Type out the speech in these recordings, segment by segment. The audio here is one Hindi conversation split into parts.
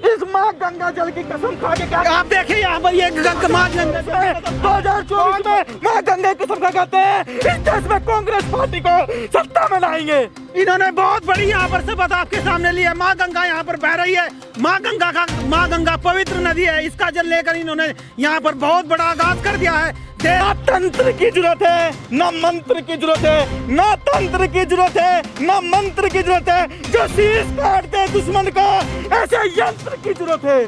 इस माँ गंगा जल की कसम खा के क्या आप देखिए यहाँ पर ये माँ गंगा 2024 में माँ गंगा की कसम खा कहते हैं इस देश में कांग्रेस पार्टी को सत्ता में लाएंगे। इन्होंने बहुत बड़ी यहाँ पर शपथ आपके सामने ली है। माँ गंगा यहाँ पर बह रही है। माँ गंगा पवित्र नदी है। इसका जल लेकर इन्होंने यहाँ पर बहुत बड़ा आगाज कर दिया है। ना तंत्र की जरूरत है, ना मंत्र की जरूरत है, ना तंत्र की जरूरत है, ना मंत्र की जरूरत है। जो शीश काटते दुश्मन का ऐसे यंत्र की जरूरत है।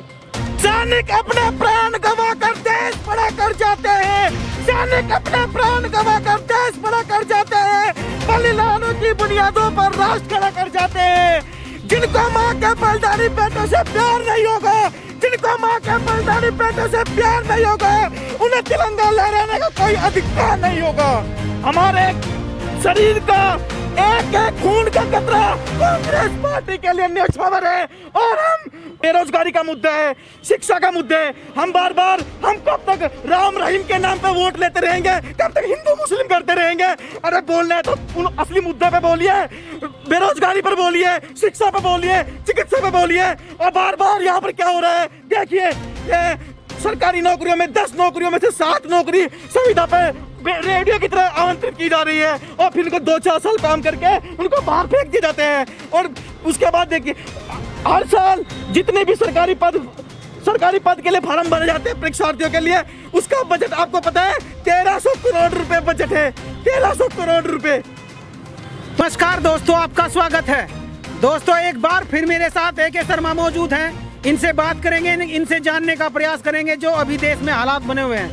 सैनिक अपने प्राण गवा कर देश बड़ा कर जाते हैं। सैनिक अपने प्राण गवा कर देश बड़ा कर जाते हैं। बलिदानों की बुनियादों पर राष्ट्र खड़ा कर जाते हैं। जिनको माँ के बलिदानी बेटों से प्यार नहीं होगा, जिनको माँ के बलिदानी बेटों से प्यार नहीं होगा, उन्हें तिरंगा लहराने का कोई अधिकार नहीं होगा। हमारे शरीर का एक एक खून का कतरा कांग्रेस पार्टी के लिए न्यौछावर है। और हम बेरोजगारी का मुद्दा है, शिक्षा का मुद्दा है। हम कब तक राम रहीम के नाम पे वोट लेते रहेंगे, कब तक हिंदू मुस्लिम करते रहेंगे। अरे बोलना है तो असली मुद्दे पे बोलिए, बेरोजगारी पर बोलिए, शिक्षा पे बोलिए, चिकित्सा पे बोलिए। और बार बार यहाँ पर क्या हो रहा है देखिए, सरकारी नौकरियों में 10 नौकरियों में से 7 नौकरी संविदा पे रेडियो की तरह आमंत्रित की जा रही है और फिर उनको 2-4 साल काम करके उनको बाहर फेंक दिए जाते हैं। और उसके बाद देखिए हर साल जितने भी सरकारी पद के लिए फार्म भरे जाते हैं परीक्षार्थियों के लिए, उसका बजट आपको पता है 1300 करोड़ रुपए बजट है। 1300 करोड़ रुपए। नमस्कार दोस्तों, आपका स्वागत है। दोस्तों एक बार फिर मेरे साथ AK शर्मा मौजूद हैं। इनसे बात करेंगे, इनसे जानने का प्रयास करेंगे जो अभी देश में हालात बने हुए हैं,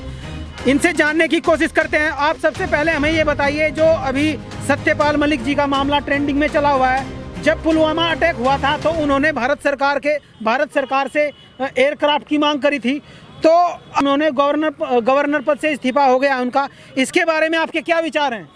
इनसे जानने की कोशिश करते हैं। आप सबसे पहले हमें ये बताइए, जो अभी सत्यपाल मलिक जी का मामला ट्रेंडिंग में चला हुआ है, जब पुलवामा अटैक हुआ था तो उन्होंने भारत सरकार से एयरक्राफ्ट की मांग करी थी, तो उन्होंने गवर्नर पद से इस्तीफा हो गया उनका। इसके बारे में आपके क्या विचार हैं?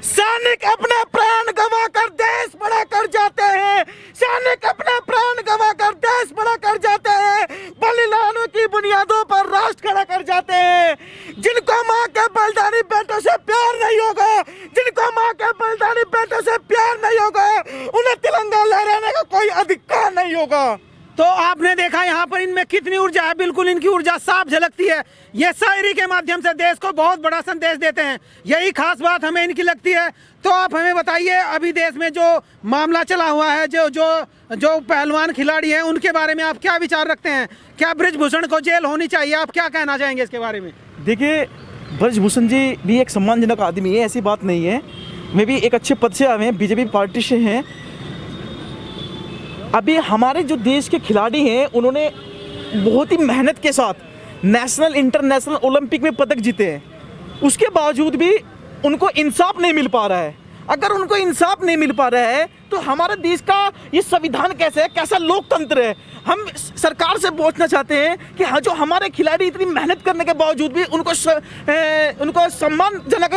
सैनिक अपने प्राण गवा कर देश बड़ा कर जाते हैं। सैनिक अपने प्राण गवा कर देश बड़ा कर जाते हैं। बलिदानों की बुनियादों पर राष्ट्र खड़ा कर जाते हैं। जिनको माँ के बलिदानी बेटों से प्यार नहीं होगा, जिनको माँ के बलिदानी बेटों से प्यार नहीं होगा, उन्हें तिरंगा लहराने का कोई अधिकार नहीं होगा। तो आपने देखा यहाँ पर इनमें कितनी ऊर्जा है, बिल्कुल इनकी ऊर्जा साफ झलकती है। ये शायरी के माध्यम से देश को बहुत बड़ा संदेश देते हैं, यही खास बात हमें इनकी लगती है। तो आप हमें बताइए, अभी देश में जो मामला चला हुआ है, जो पहलवान खिलाड़ी हैं, उनके बारे में आप क्या विचार रखते हैं? क्या ब्रिजभूषण को जेल होनी चाहिए? आप क्या कहना चाहेंगे इसके बारे में? देखिए, ब्रिजभूषण जी भी एक सम्मानजनक आदमी है, ऐसी बात नहीं है। वे भी एक अच्छे पद से आए हैं, बीजेपी पार्टी से हैं। अभी हमारे जो देश के खिलाड़ी हैं, उन्होंने बहुत ही मेहनत के साथ नेशनल इंटरनेशनल ओलंपिक में पदक जीते हैं। उसके बावजूद भी उनको इंसाफ नहीं मिल पा रहा है। अगर उनको इंसाफ नहीं मिल पा रहा है तो हमारे देश का ये संविधान कैसे है, कैसा लोकतंत्र है? हम सरकार से पूछना चाहते हैं कि हाँ, जो हमारे खिलाड़ी इतनी मेहनत करने के बावजूद भी उनको सम्मानजनक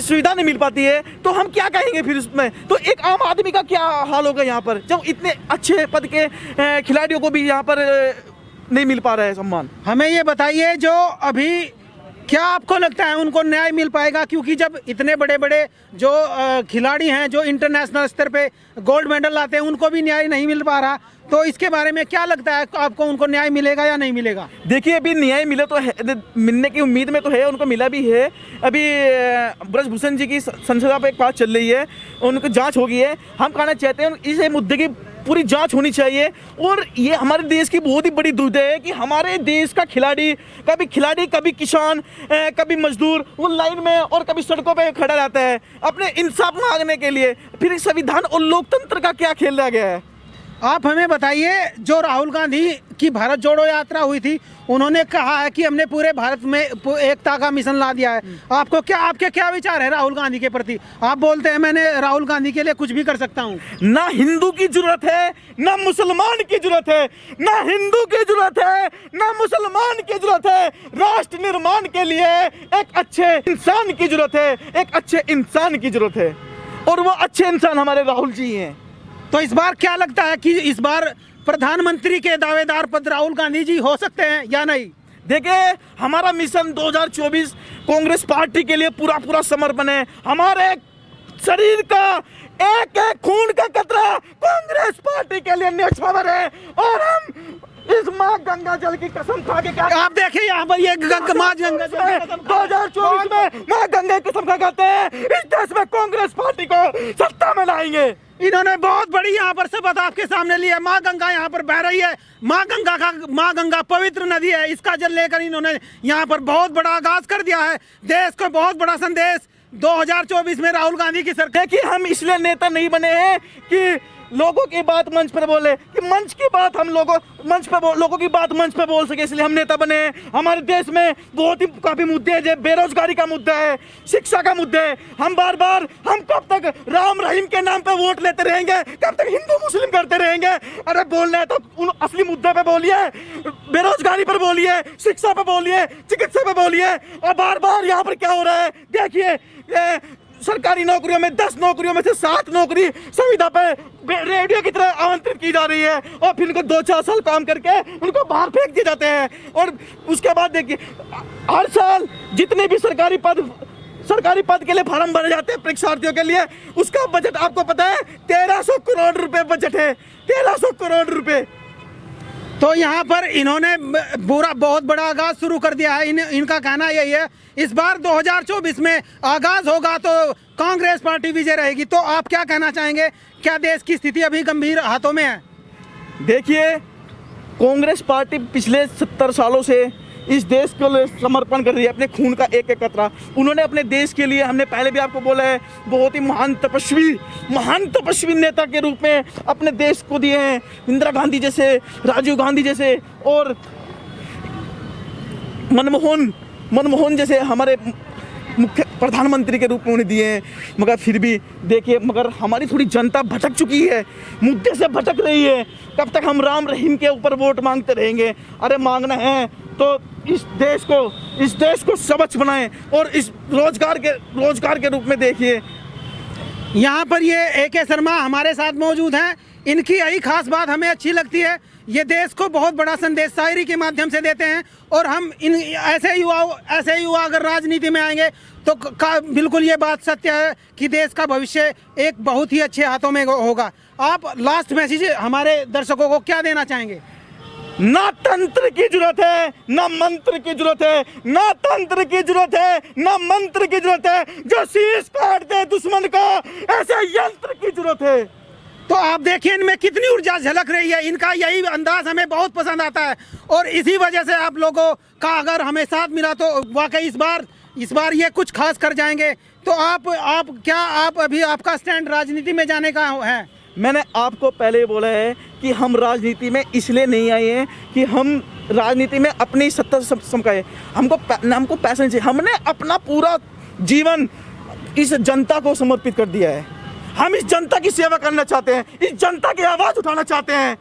सुविधा नहीं मिल पाती है, तो हम क्या कहेंगे फिर उसमें? तो एक आम आदमी का क्या हाल होगा यहाँ पर, जब इतने अच्छे पद के खिलाड़ियों को भी यहाँ पर नहीं मिल पा रहा है सम्मान। हमें ये बताइए, जो अभी क्या आपको लगता है उनको न्याय मिल पाएगा? क्योंकि जब इतने बड़े बड़े जो खिलाड़ी हैं, जो इंटरनेशनल स्तर पे गोल्ड मेडल लाते हैं, उनको भी न्याय नहीं मिल पा रहा, तो इसके बारे में क्या लगता है आपको, उनको न्याय मिलेगा या नहीं मिलेगा? देखिए, अभी न्याय मिले तो है, मिलने की उम्मीद में तो है, उनको मिला भी है। अभी ब्रिजभूषण जी की संसद पे एक बात चल रही है, उनको जांच हो गई है। हम कहना चाहते हैं इस मुद्दे की पूरी जांच होनी चाहिए। और ये हमारे देश की बहुत ही बड़ी दुविधा है कि हमारे देश का खिलाड़ी कभी किसान, कभी मजदूर, वो लाइन में और कभी सड़कों पे खड़ा रहता है अपने इंसाफ मांगने के लिए। फिर संविधान और लोकतंत्र का क्या खेल रह गया है? आप हमें बताइए, जो राहुल गांधी की भारत जोड़ो यात्रा हुई थी, उन्होंने कहा है कि हमने पूरे भारत में एकता का मिशन ला दिया है। आपके क्या विचार है राहुल गांधी के प्रति? आप बोलते हैं मैंने राहुल गांधी के लिए कुछ भी कर सकता हूँ। ना हिंदू की जरूरत है, ना मुसलमान की जरूरत है, ना हिंदू की जरूरत है, ना मुसलमान की जरूरत है। राष्ट्र निर्माण के लिए एक अच्छे इंसान की जरूरत है, एक अच्छे इंसान की जरूरत है, और वो अच्छे इंसान हमारे राहुल जी हैं। तो इस बार क्या लगता है कि इस बार प्रधानमंत्री के दावेदार पद राहुल गांधी जी हो सकते हैं या नहीं? देखिए, हमारा मिशन 2024 कांग्रेस पार्टी के लिए पूरा समर्पण है। हमारे शरीर का एक एक खून का कतरा कांग्रेस पार्टी के लिए न्यौछावर है। और हम इस माँ गंगा जल की कसम खा के क्या आप देखिए यहाँ पर ये माँ गंगा जल की कसम 2024 में माँ गंगा की कसम खा कहते हैं इस देश में कांग्रेस पार्टी को सत्ता में लाएंगे। इन्होंने बहुत बड़ी यहाँ पर शपथ आपके सामने ली है। माँ गंगा यहाँ पर बह रही है। माँ गंगा पवित्र नदी है। इसका जल लेकर इन्होंने यहाँ पर बहुत बड़ा आगाज कर दिया है। देश को बहुत बड़ा संदेश 2024 में राहुल गांधी की सरकार। देखिए हम इसलिए नेता नहीं बने हैं कि लोगों की बात मंच पर बोले, कि मंच की बात हम लोगों की बात मंच पर बोल सके, इसलिए हम नेता बने हैं। हमारे देश में बहुत ही काफी मुद्दे हैं, जैसे बेरोजगारी का मुद्दा है, शिक्षा का मुद्दा है। हम कब तक राम रहीम के नाम पे वोट लेते रहेंगे, कब तक हिंदू मुस्लिम करते रहेंगे? अरे बोलना है तो उन असली मुद्दे पे बोलिए, बेरोजगारी पर बोलिए, शिक्षा पे बोलिए, चिकित्सा पे बोलिए। और बार बार यहाँ पर क्या हो रहा है देखिए, सरकारी नौकरियों में 10 नौकरियों में से 7 नौकरी संविदा पे रेडियो की तरह आमंत्रित की जा रही है और फिर उनको 2-4 साल काम करके उनको बाहर फेंक दिए जाते हैं। और उसके बाद देखिए हर साल जितने भी सरकारी पद के लिए फार्म भरे जाते हैं परीक्षार्थियों के लिए, उसका बजट आपको पता है 1300 करोड़ रुपए बजट है, 1300 करोड़ रुपए। तो यहाँ पर इन्होंने बहुत बड़ा आगाज शुरू कर दिया है। इनका कहना यही है इस बार 2024 में आगाज होगा तो कांग्रेस पार्टी विजय रहेगी। तो आप क्या कहना चाहेंगे, क्या देश की स्थिति अभी गंभीर हाथों में है? देखिए कांग्रेस पार्टी पिछले 70 सालों से इस देश के लिए समर्पण कर रही है, अपने खून का एक एक कतरा। उन्होंने अपने देश के लिए, हमने पहले भी आपको बोला है, बहुत ही महान तपस्वी नेता के रूप में अपने देश को दिए हैं। इंदिरा गांधी जैसे, राजीव गांधी जैसे और मनमोहन जैसे हमारे मुख्य प्रधानमंत्री के रूप में उन्हें दिए हैं। मगर फिर भी देखिए, मगर हमारी थोड़ी जनता भटक चुकी है, मुद्दे से भटक रही है। कब तक हम राम रहीम के ऊपर वोट मांगते रहेंगे? अरे मांगना है तो इस देश को स्वच्छ बनाएं और इस रोजगार के रूप में देखिए। यहाँ पर ये AK शर्मा हमारे साथ मौजूद हैं। इनकी यही खास बात हमें अच्छी लगती है, ये देश को बहुत बड़ा संदेश शायरी के माध्यम से देते हैं। और हम ऐसे युवा अगर राजनीति में आएंगे तो बिल्कुल ये बात सत्य है कि देश का भविष्य एक बहुत ही अच्छे हाथों में होगा। आप लास्ट मैसेज हमारे दर्शकों को क्या देना चाहेंगे? ना तंत्र की जरूरत है, ना मंत्र की जरूरत है, ना तंत्र की जरूरत है, ना मंत्र की जरूरत है। जो शीश काट दे दुश्मन का, ऐसे यंत्र की जरूरत है। तो आप देखिए इनमें कितनी ऊर्जा झलक रही है। इनका यही अंदाज हमें बहुत पसंद आता है और इसी वजह से आप लोगों का अगर हमें साथ मिला तो वाकई इस बार ये कुछ खास कर जाएंगे। तो आप अभी आपका स्टैंड राजनीति में जाने का है? मैंने आपको पहले ही बोला है कि हम राजनीति में इसलिए नहीं आए हैं कि हम राजनीति में अपनी सत्ता समकाए। हमको पैसा नहीं चाहिए। हमने अपना पूरा जीवन इस जनता को समर्पित कर दिया है। हम इस जनता की सेवा करना चाहते हैं, इस जनता की आवाज़ उठाना चाहते हैं।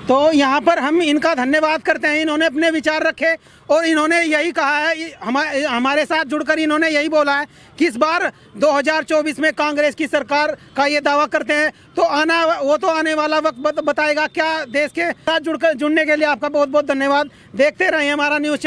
तो यहाँ पर हम इनका धन्यवाद करते हैं। इन्होंने अपने विचार रखे और इन्होंने यही कहा है, हमारे साथ जुड़कर इन्होंने यही बोला है कि इस बार 2024 में कांग्रेस की सरकार का ये दावा करते हैं। तो आने वाला वक्त बताएगा। क्या देश के साथ जुड़ने के लिए आपका बहुत बहुत धन्यवाद। देखते रहिए हमारा न्यूज़।